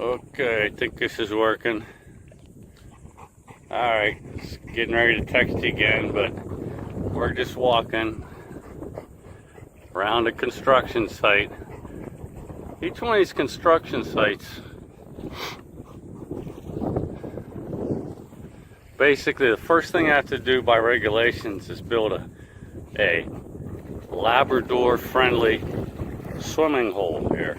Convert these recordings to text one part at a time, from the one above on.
Okay, I think this is working. Alright, getting ready to text you again, but we're just walking around a construction site. Each one of these construction sites, basically the first thing I have to do by regulations is build a Labrador friendly swimming hole here.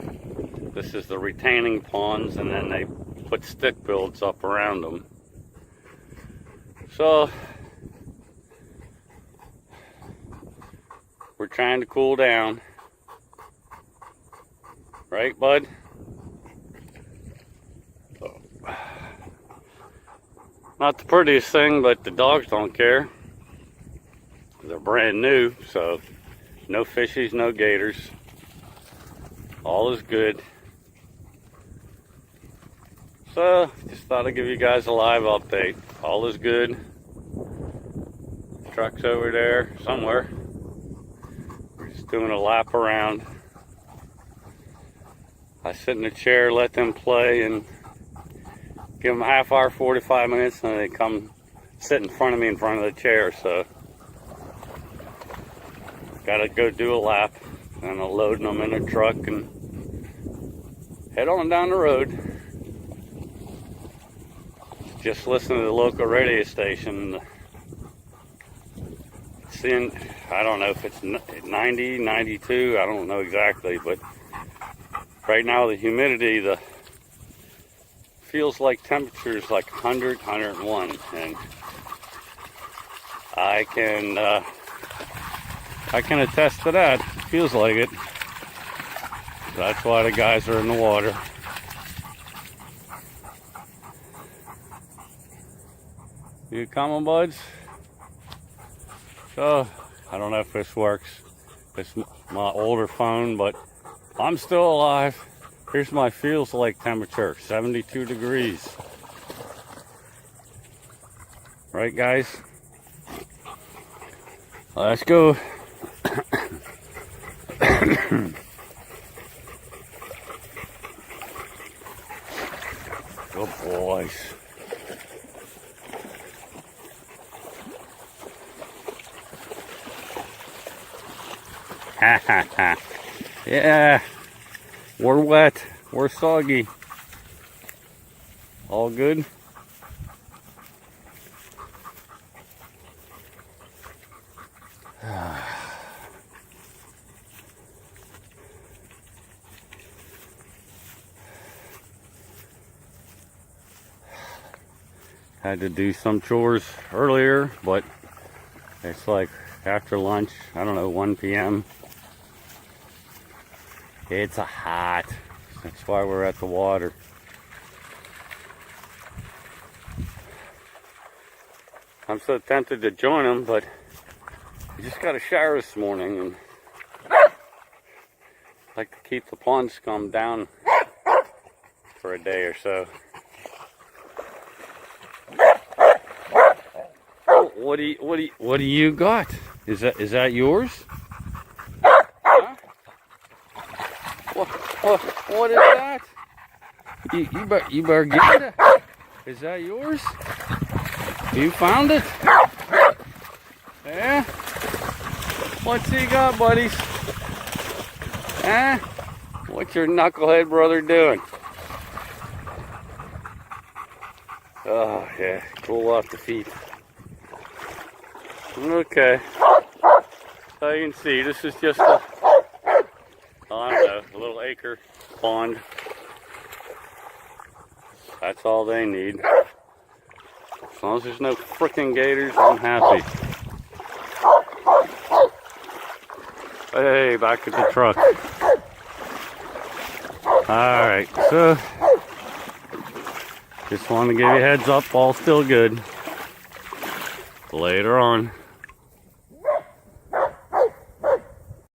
This is the retaining ponds, and then they put stick builds up around them. So we're trying to cool down, right, bud? Not the prettiest thing, but the dogs don't care. They're brand new, so no fishies, no gators. All is good. So, just thought I'd give you guys a live update. All is good. Truck's over there somewhere. We're just doing a lap around. I sit in a chair, let them play, and give them a half hour, 45 minutes, and they come sit in front of me in front of the chair. So, gotta go do a lap, and I'm loading them in a truck and head on down the road. Just listen to the local radio station. Seeing, I don't know if it's 90, 92, I don't know exactly, but right now the humidity, feels like temperatures like 100, 101, and I can attest to that. It feels like it. That's why the guys are in the water. You coming, buds? So, I don't know if this works. It's my older phone, but I'm still alive. Here's my feels like temperature, 72 degrees. Right, guys? Let's go. Good boys. Ha ha ha. Yeah. We're wet. We're soggy. All good? Had to do some chores earlier, but it's like after lunch, I don't know, 1 p.m. It's hot. That's why we're at the water. I'm so tempted to join them, but I just got a shower this morning, and I like to keep the pond scum down for a day or so. Oh, what do you got? Is that yours? Huh? What is that? You better get it. Is that yours? You found it? Yeah? What's he got, buddies? Huh? What's your knucklehead brother doing? Oh, yeah. Cool off the feet. Okay. So you can see, this is just a, I don't know, a little acre pond. That's all they need. As long as there's no frickin' gators, I'm happy. Hey, back at the truck. Alright, so just want to give you a heads up, all still good. Later on.